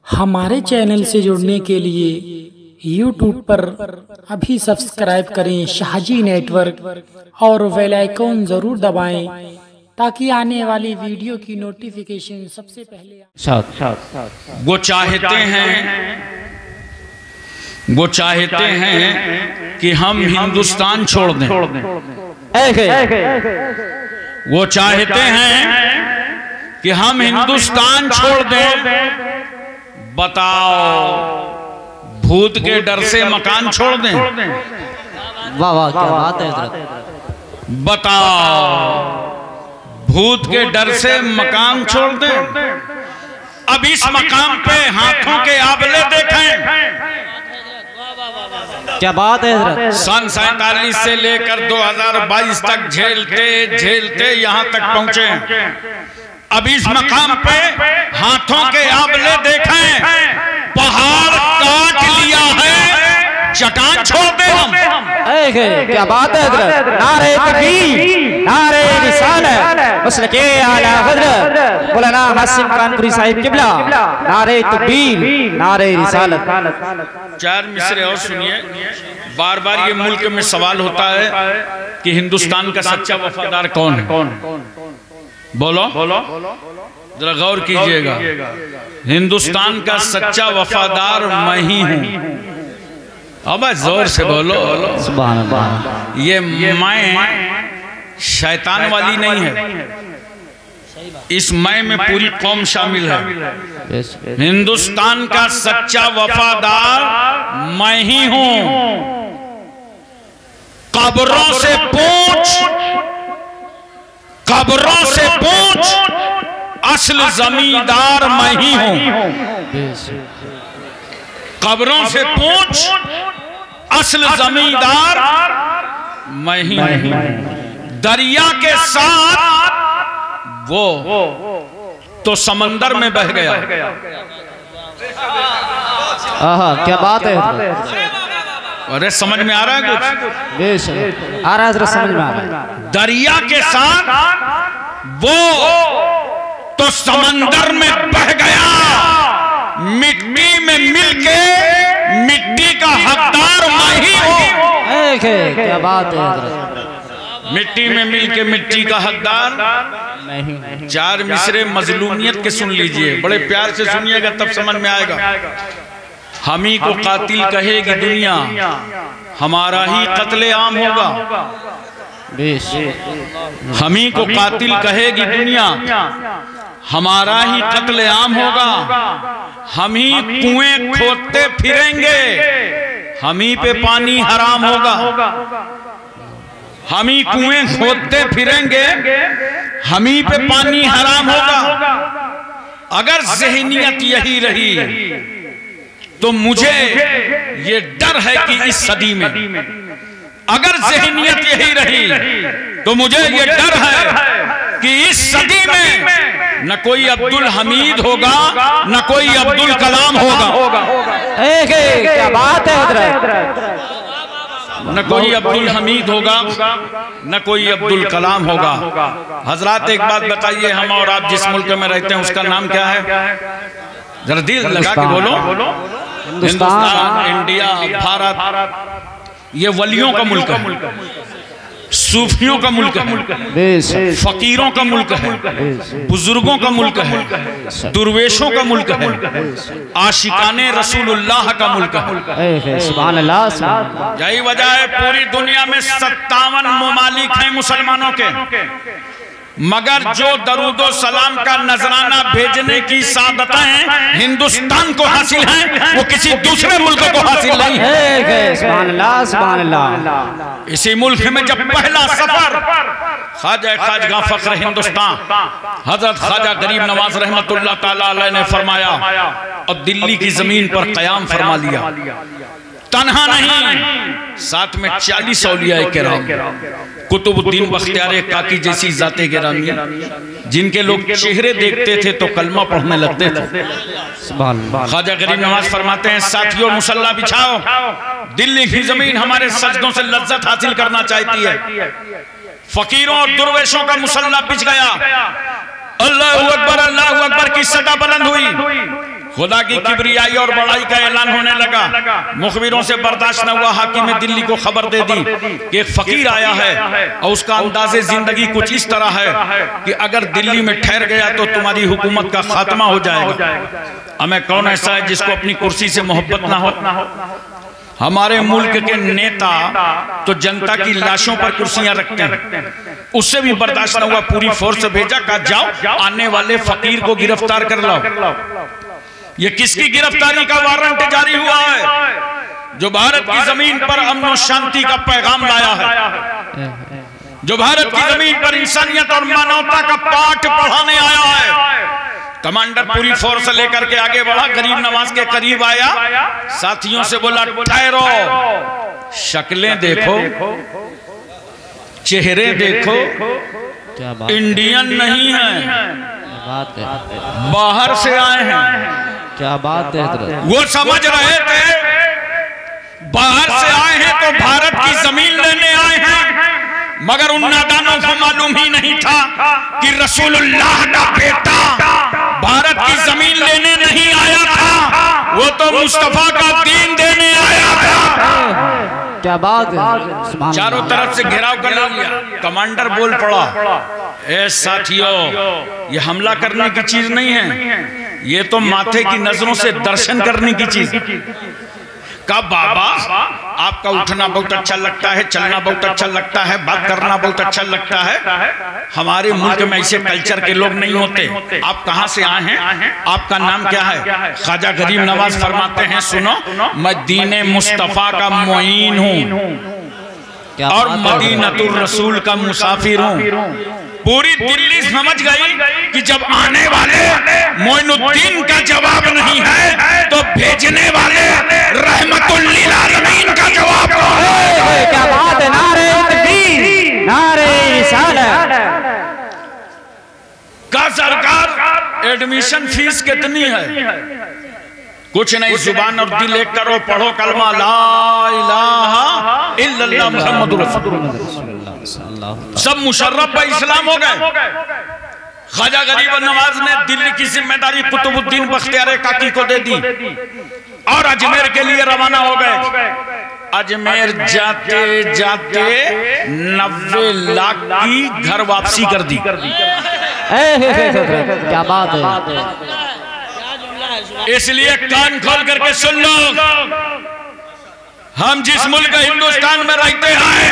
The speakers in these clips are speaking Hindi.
हमारे चैनल से जुड़ने के लिए YouTube पर अभी सब्सक्राइब करें शाहजी नेटवर्क और बेल आइकन जरूर दबाएं ताकि आने वाली वीडियो की नोटिफिकेशन सबसे पहले। वो चाहते हैं कि हम हिंदुस्तान छोड़ दें। वो चाहते हैं कि हम हिंदुस्तान छोड़ दें। बताओ, भूत के डर से मकान छोड़ दें? वाह वाह, क्या बात है हज़रत। बताओ, भूत के डर से मकान छोड़ दें? अब इस मकाम पे हाथों के आबले देखें। क्या बात है हज़रत। सन 47 से लेकर 2022 तक झेलते यहाँ तक पहुंचे। अब इस मकाम पे हाथों के आबले देखें। पहाड़ काट लिया है, चट्टान छोड़ दे हम। क्या बात है हज़रत। नारे तकबीर, नारे रिसालत, मसलके आला हज़रत मौलाना हाशिम कानपुरी साहिब किबला। नारे तकबीर, नारे रिसालत। चार मिसरे और सुनिए। बार बार ये मुल्क में सवाल होता है कि हिंदुस्तान का सच्चा वफादार कौन है? बोलो जरा गौर कीजिएगा। हिंदुस्तान का सच्चा वफादार मैं ही हूं। अब जोर से बोलो। सुभान अल्लाह। ये मैं शैतान वाली नहीं है, इस मैं में पूरी कौम शामिल है। हिंदुस्तान का सच्चा वफादार मैं ही हूं। कब्रों से पूछ, असल जमींदार मैं ही हूं। कब्रों से पूछ, असल जमींदार मैं ही हूं। दरिया के साथ वो तो समंदर में बह गया। आहा, क्या बात है। अरे समझ में आ रहा है कुछ? आ रहा है, समझ में आ रहा है। दरिया के साथ वो तो समंदर में बह गया। मिट्टी में मिलके मिट्टी का हकदार मैं ही हूं। क्या बात है। मिट्टी में मिलके मिट्टी का हकदार मैं ही। चार मिसरे मजलूमियत के सुन लीजिए, बड़े प्यार से सुनिएगा तब समझ में आएगा। हम ही को कातिल कहेगी दुनिया, हमारा ही कत्ले आम होगा। हम ही को कातिल कहेगी दुनिया, हमारा ही कत्ले आम होगा। हम ही कुएं खोदते फिरेंगे, हम ही पे पानी हराम होगा। हम ही कुएं खोदते फिरेंगे, हम ही पे पानी हराम होगा। अगर ज़हनियत यही रही तो मुझे ये डर है कि इस सदी में, अगर ज़हनियत यही रही तो मुझे ये डर है कि इस सदी में न कोई अब्दुल हमीद होगा, न कोई अब्दुल कलाम होगा। क्या बात है हज़रत। न कोई अब्दुल हमीद होगा, न कोई अब्दुल कलाम होगा। हजरात एक बात बताइए, हम और आप जिस मुल्क में रहते हैं उसका नाम क्या है? जरा दिल लगा के बोलो। हिंदुस्तान, इंडिया, भारत ये वलियों का मुल्क है, सूफियों का मुल्क है, फकीरों का मुल्क है, बुजुर्गों का मुल्क है, दुर्वेशों का मुल्क है, आशिकाने रसूलुल्लाह का मुल्क है। सुभान अल्लाह। यही वजह है पूरी दुनिया में 57 ममालिक हैं मुसलमानों के, मगर जो दरूदो सलाम का नजराना भेजने की सादतें हिंदुस्तान को हासिल हैं, वो किसी दूसरे मुल्क को हासिल नहीं है। सुभान अल्लाह, सुभान अल्लाह। इसी मुल्क में जब पहला सफर ख्वाजा फख्र हिंदुस्तान हजरत ख्वाजा गरीब नवाज रहमतुल्लाह ताला अलैह ने फरमाया और दिल्ली की जमीन पर कयाम फरमा लिया। तन्हा नहीं, साथ में 40 औलियाए किराम, कुतुबुद्दीन बख्तियार काकी जैसी जाते गिरामी, जिनके लोग चेहरे देखते थे तो कलमा पढ़ने लगते थे। ख्वाजा गरीब नवाज फरमाते हैं, साथियों मुसल्ला बिछाओ, दिल्ली की जमीन हमारे सजदों से लज्जत हासिल करना चाहती है। फकीरों और दुर्वेशों का मुसल्ला बिछ गया। अल्लाहू अकबर की सदा बुलंद हुई। खुदा की किबरियाई और बड़ाई का ऐलान होने लगा। मुखबिरों से बर्दाश्त न हुआ, हाकिम दिल्ली को खबर दे दी कि एक फकीर आया है और उसका अंदाज़े जिंदगी कुछ इस तरह है कि अगर दिल्ली में ठहर गया तो तुम्हारी हुकूमत का खात्मा हो जाएगा। हमें कौन ऐसा है जिसको अपनी कुर्सी से मोहब्बत ना हो? हमारे मुल्क के नेता तो जनता की लाशों पर कुर्सियां रखते हैं, उससे भी बर्दाश्त न हुआ, पूरी फोर्स भेजा, कहा जाओ आने वाले फकीर को गिरफ्तार कर लाओ। ये किसकी गिरफ्तारी का वारंट जारी हुआ है? जो भारत की जमीन पर अमन और शांति का पैगाम लाया है, जो भारत की जमीन पर इंसानियत और मानवता का पाठ पढ़ाने आया है। कमांडर पूरी फोर्स लेकर के आगे बढ़ा, गरीब नवाज के करीब आया, साथियों से बोला ठहरो, शक्लें देखो, चेहरे देखो, इंडियन नहीं है, बाहर से आए हैं। क्या बात है? वो समझ रहे थे बाहर से आए हैं तो भारत की जमीन लेने आए हैं, मगर उन नादानों को मालूम ही नहीं था कि रसूलुल्लाह का बेटा भारत की जमीन लेने नहीं आया था, वो तो मुस्तफा का दीन देने आया था। क्या बात है? चारों तरफ से घेराव कर लिया। कमांडर बोल पड़ा, ए साथियों, ये हमला करने की चीज नहीं है, ये तो माथे की नजरों से दर्शन करने की चीज। का बाबा आपका उठना बहुत अच्छा लगता है, चलना बहुत अच्छा लगता है, बात करना बहुत अच्छा लगता है, हमारे मुल्क में ऐसे कल्चर के लोग नहीं होते। आप कहाँ से आए हैं? आपका नाम क्या है? ख्वाजा गरीब नवाज फरमाते हैं, सुनो, मैं दीन मुस्तफा का मुईन हूँ और मदीनतुर रसूल का मुसाफिर हूँ। पूरी दिल्ली समझ गई कि जब आने वाले मोइनुद्दीन का जवाब नहीं है तो भेजने वाले रहमतुल लिल आलमीन का जवाब है। क्या बात है? नारे तकबीर, नारे रिसालत। का सरकार एडमिशन फीस कितनी है? कुछ नहीं, जुबान और दिल एक करो, पढ़ो कलमा ला इलाहा इल्लल्लाह मुहम्मदुर रसूलुल्लाह, सब मुशर्रफ भाई इस्लाम हो गए। ख्वाजा गरीब नवाज ने दिल्ली की जिम्मेदारी कुतुबुद्दीन बख्तियार काकी को दे दी और अजमेर के लिए रवाना हो गए। अजमेर जाते जाते 90 लाख की घर वापसी कर दी। क्या बात है? इसलिए कान खोल करके सुन लो, हम जिस मुल्क हिंदुस्तान में रहते हैं,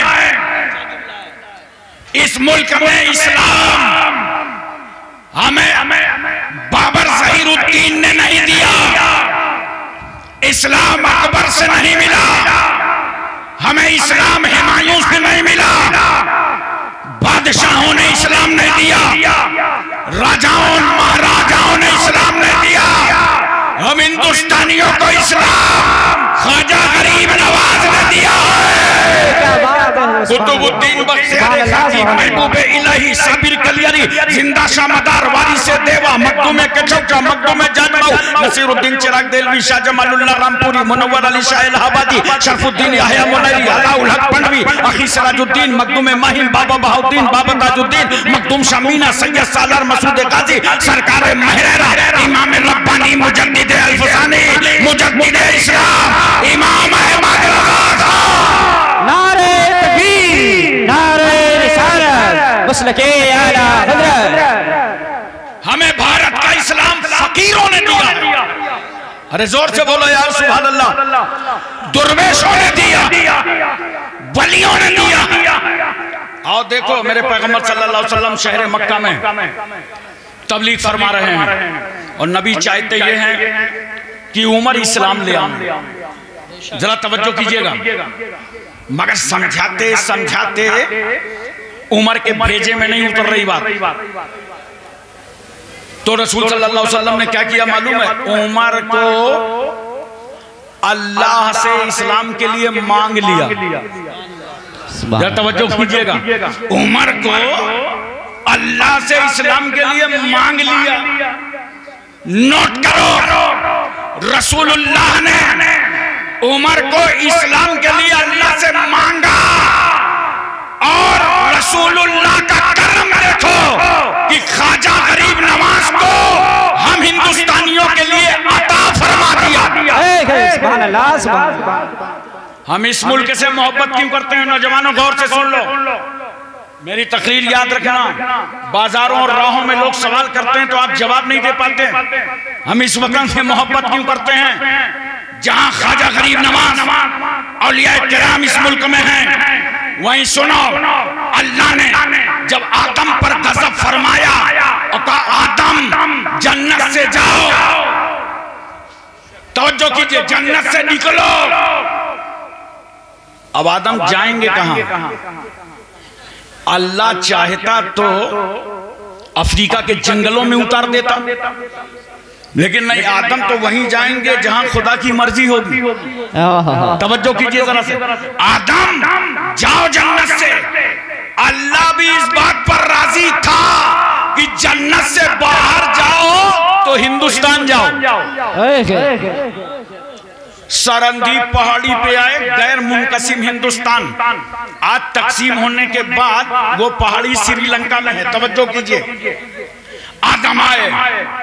इस मुल्क में इस्लाम हमें बाबर ज़हीरुद्दीन ने नहीं दिया, इस्लाम अकबर से नहीं मिला, हमें इस्लाम हुमायूं से नहीं मिला, बादशाहों ने इस्लाम नहीं दिया, राजाओं महाराजाओं ने इस्लाम नहीं दिया, हम हिंदुस्तानियों को इस्लाम ख्वाजा गरीब नवाज ने दिया है। कुतुबुद्दीन बख्तियार काकी, महबूब इलाही, साबिर कलियारी, जिंदा शामदार, वारिसे देवा, मखदूम कचौका, मखदूम जानमाऊ, नसीरुद्दीन चिराग देलवी, शाह जमालुल्लाह रामपुरी, मुनव्वर अली शाह इलाहाबादी, शरफुद्दीन याहिया मुनैरी, अलाउल हक पंडवी, अखी सिराजुद्दीन, मखदूम माहिम, बाबा बहाउद्दीन, बाबा ताजुद्दीन, मखदूम शामीना, सैयद सालार मसूद गाजी, सरकार महरेरा, इमाम रब्बानी, मुजद्दिद अल्फसानी, मुजद्दिद इस्लाम, इमाम अहमद रज़ा। नारे तकबीर, नारे रिसालत, मसलके आला हज़रत। हमें भारत का इस्लाम फकीरों ने दिया। अरे जोर से बोलो यार, सुभान अल्लाह। दुर्वेशों ने दिया, वलियों ने दिया। और देखो मेरे पैगंबर सल्लल्लाहु अलैहि वसल्लम शहर मक्का में तबलीग फरमा रहे हैं और नबी चाहते ये हैं कि उमर इस्लाम ले आए। जरा तवज्जो कीजिएगा, मगर समझाते समझाते उमर के भेजे में नहीं उतर रही बात। तो रसूल सल्लल्लाहु अलैहि वसल्लम ने क्या किया मालूम है? उमर को अल्लाह से इस्लाम के लिए मांग लिया। जरा तवज्जो कीजिएगा, उमर को अल्लाह से इस्लाम के लिए मांग लिया। नोट करो, रसूलुल्लाह ने उमर को इस्लाम के लिए अल्लाह से मांगा और रसूलुल्लाह का करम देखो कि ख्वाजा गरीब नवाज को हम हिंदुस्तानियों के लिए अता अल्लाह, सुभान अल्लाह। हम इस मुल्क से मोहब्बत क्यों करते हैं? नौजवानों गौर से सुन लो, मेरी तकरीर याद रखना। बाजारों और राहों में लोग सवाल करते हैं तो आप जवाब नहीं दे पाते। हम इस वतन से मोहब्बत क्यों करते हैं? जहां ख्वाजा गरीब नवाज औलिया किराम इस मुल्क में हैं, वहीं सुनो, अल्लाह ने जब आदम पर गज़ब फरमाया और कहा आदम जन्नत से जाओ, तवज्जो कीजिए, जन्नत से निकलो। अब आदम जाएंगे कहां? अल्लाह चाहता तो अफ्रीका के जंगलों में उतार देता, लेकिन नहीं, आदम तो वहीं जाएंगे जहां खुदा की मर्जी होगी। तवज्जो कीजिए जरा से, आदम जाओ जन्नत से। अल्लाह भी इस बात पर राजी था कि जन्नत से बाहर जाओ तो हिंदुस्तान जाओ। सरंदीप पहाड़ी पे आए, गैर मुनकसिम हिंदुस्तान। आज तकसीम होने के बाद वो पहाड़ी श्रीलंका में है। तवज्जो कीजिए, आदम आए,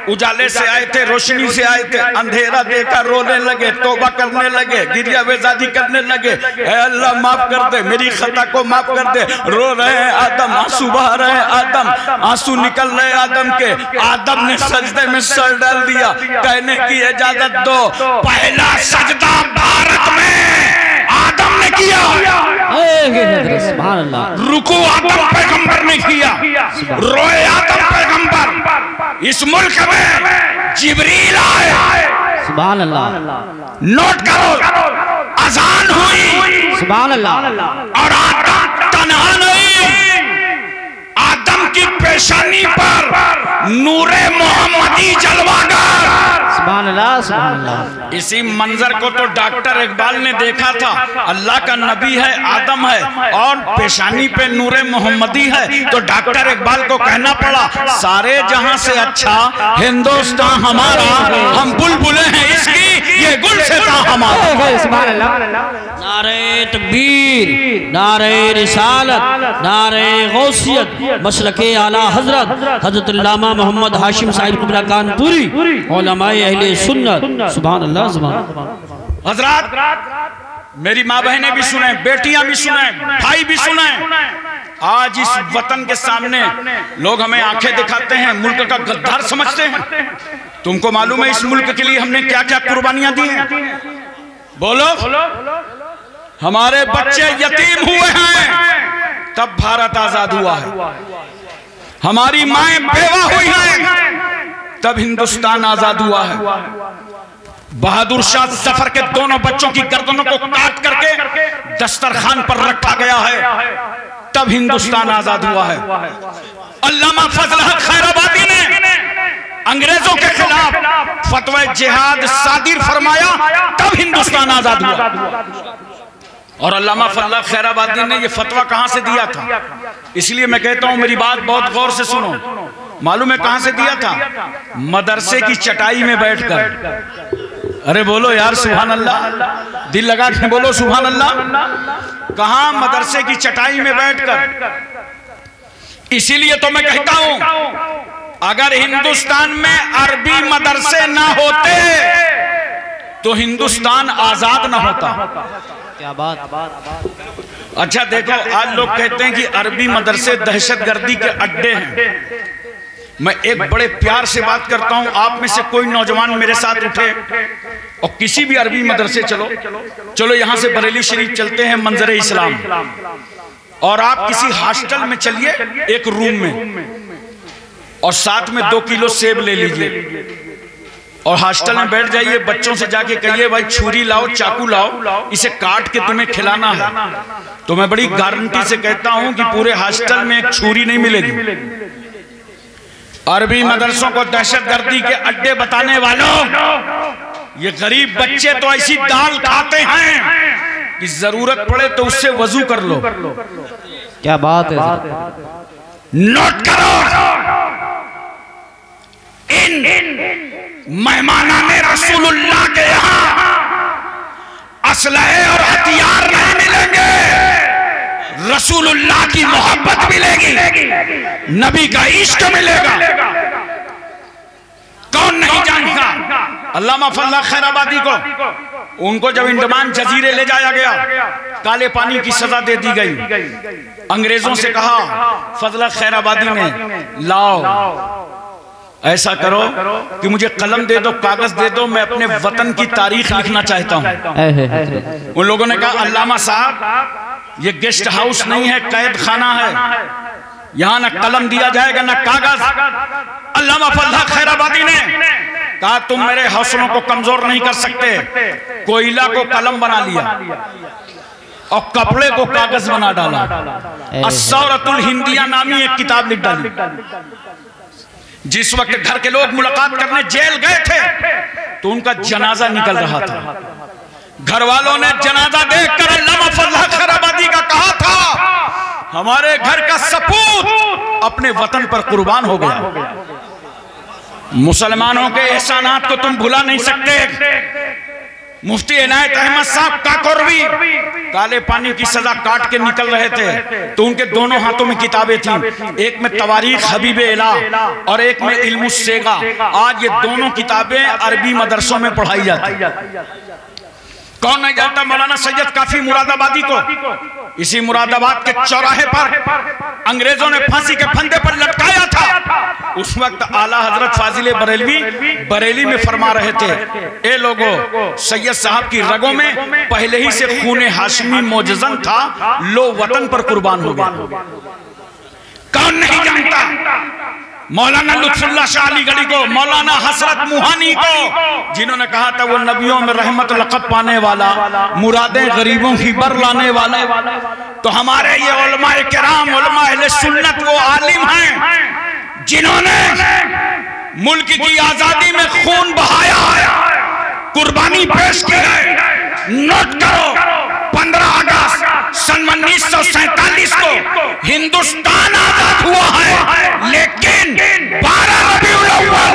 उजाले से आए थे, रोशनी से आए थे, अंधेरा देखा रोने लगे, तौबा करने लगे, गिरिया बेजादी करने लगे, अल्लाह माफ कर दे, मेरी खता को माफ कर दे। रो रहे हैं आदम, आंसू बहा रहे हैं आदम, आंसू निकल रहे आदम के। आदम ने सजदे में सर डाल दिया, कहने की इजाजत दो, पहला सजदा भारत में आदम ने किया। रुकू आदम पैगंबर ने किया, रोए आदम पैगंबर। इस मुल्क में जिब्रील आए, सुभान अल्लाह। नोट करो, अजान हुई, सुभान अल्लाह। और आदम तन्हा नहीं, आदम की पेशानी पर नूरे मोहम्मदी जलवागर, सुभान अल्लाह, सुभान अल्लाह। इसी मंजर को तो डॉक्टर इकबाल ने देखा था। अल्लाह का नबी है, आदम है, और पेशानी पे नूरे मोहम्मदी है, तो डॉक्टर इकबाल को कहना पड़ा, सारे जहां से अच्छा हिंदुस्तान हमारा, हम बुलबुलें हैं इसकी, ये गुलसितां हमारा। सुभान अल्लाह। नारे तकबीर, नारे रिसालत, नारे गौसियत, मसलके आला हजरत हजरत अल्लामा मोहम्मद हाशिम साहिब किबला कानपुरी, उलमाए अहले सुन्नत। सुभान अल्लाह, सुभान अल्लाह। हजरात, मेरी माँ बहनें भी सुने, बेटियां भी सुने, भाई भी सुने। आज इस वतन के सामने लोग हमें आंखें दिखाते हैं, मुल्क का गद्दार समझते हैं। तुमको मालूम है इस मुल्क के लिए हमने क्या क्या कुर्बानियां दी हैं? बोलो। हमारे बच्चे यतीम हुए हैं तब भारत आजाद हुआ है, हमारी माएं बेवा हुई हैं तब हिंदुस्तान आजाद हुआ है। बहादुर शाह जफर के दोनों बच्चों की गर्दनों को काट करके दस्तरखान पर रखा गया है, तब हिंदुस्तान आजाद हुआ है। अल्लामा फजल हक खैराबादी ने अंग्रेजों के खिलाफ फतवा जिहाद सादिर फरमाया, तब हिंदुस्तान आजाद हुआ। और अल्लामा फजल हक खैराबादी ने यह फतवा कहां से दिया था? इसलिए मैं कहता हूं मेरी बात बहुत गौर से सुनो। मालूम है कहां से दिया था? मदरसे की चटाई में बैठकर। अरे बोलो यार सुभान अल्लाह, दिल लगा के बोलो सुभान अल्लाह। कहां? मदरसे की चटाई में बैठकर। इसीलिए तो मैं कहता हूं अगर हिंदुस्तान में अरबी मदरसे ना होते तो हिंदुस्तान आजाद ना होता। क्या बात। अच्छा देखो, आज लोग कहते हैं कि अरबी मदरसे दहशतगर्दी के अड्डे हैं। मैं एक बड़े प्यार से बात करता हूं, आप में से कोई नौजवान मेरे साथ उठे और किसी भी अरबी मदरसे चलो यहां से बरेली शरीफ चलते हैं मंजर इस्लाम, और आप किसी हॉस्टल में चलिए एक रूम में, और साथ में 2 किलो सेब ले लीजिए और हॉस्टल में बैठ जाइए। बच्चों से जाके कहिए भाई छुरी लाओ, चाकू लाओ, इसे काट के तुम्हें खिलाना है। तो मैं बड़ी गारंटी से कहता हूं कि पूरे हॉस्टल में एक छुरी नहीं मिलेगी। अरबी मदरसों को दहशतगर्दी के अड्डे बताने वालों, ये गरीब बच्चे तो ऐसी दाल खाते हैं कि जरूरत पड़े तो उससे वजू कर लो। क्या बात है। नोट करो, इन मेहमानाने रसूलुल्लाह के यहाँ असलहे और हथियार नहीं मिलेंगे, रसूलुल्लाह की मोहब्बत मिलेगी, नबी का इश्क मिलेगा। कौन नहीं जानता अल्लामा फजल खैराबादी को, उनको जब इंडमान जजीरे ले जाया गया, काले पानी की सजा दे दी गई। अंग्रेजों से कहा फजल खैराबादी ने, लाओ ऐसा करो कि मुझे कलम दे दो, कागज दे दो, मैं अपने वतन की तारीख लिखना चाहता हूँ। उन लोगों ने कहा अल्लामा साहब ये गेस्ट हाउस नहीं है, कैद खाना है, यहाँ न कलम दिया जाएगा न कागज। अल्लामा फजल खैराबादी ने कहा तुम मेरे हौसलों को कमजोर नहीं कर सकते। कोयला को कलम बना लिया और कपड़े को कागज बना डाला। अस्सौरतुल हिंदिया नामी एक किताब लिख डाली। जिस वक्त घर के लोग मुलाकात करने जेल गए थे तो उनका जनाजा निकल रहा था। घर वालों ने जनाजा देखकर अल्लामा फजल खैराबादी का कहा था हमारे घर का सपूत अपने वतन पर कुर्बान हो गया। मुसलमानों के एहसानात को तुम भुला नहीं सकते। मुफ्ती इनायत अहमद साहब काकोरवी काले पानी की सजा काट के निकल रहे थे तो उनके दोनों हाथों में किताबें थीं, एक में तवारीख हबीब इला और एक में इल्मुस सेगा। आज ये दोनों किताबें अरबी मदरसों में पढ़ाई जाती। कौन नहीं जानता मौलाना सैयद काफी मुरादाबादी को? इसी मुरादाबाद के चौराहे पर अंग्रेजों ने फांसी के फंदे पर लटकाया था। उस वक्त आला हजरत फाजिले बरेलवी बरेली में फरमा रहे थे, ए लोगों, सैयद साहब की रगों में पहले ही से खून हाशमी मोजज़न था, लो वतन पर कुर्बान हो गया। कौन नहीं जानता मौलाना लुत्फुल्लाह शाह अलीगढ़ी को, मौलाना हसरत मुहानी को, जिन्होंने कहा था वो नबियों में रहमत लक़ब पाने वाला, मुरादें गरीबों की बर लाने वाला। तो हमारे ये उलमाए किराम, उलमाए अहले सुन्नत वो आलिम हैं जिन्होंने मुल्क की आजादी में खून बहाया है, कुर्बानी पेश की है। नोट करो 15 अगस्त सन 1947 को हिंदुस्तान आजाद हुआ है, लेकिन 12 रबीउल अव्वल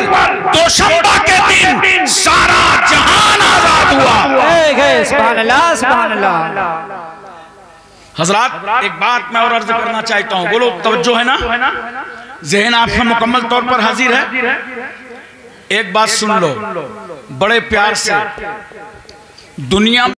दोशंबा के दिन सारा जहान आजाद हुआ। सुभान अल्लाह, सुभान अल्लाह। हजरात एक बात मैं और अर्ज करना चाहता हूँ, बोलो तवज्जो है ना? ज़हन आपका मुकम्मल तौर पर हाजिर है? एक बात सुन लो बड़े प्यार से। दुनिया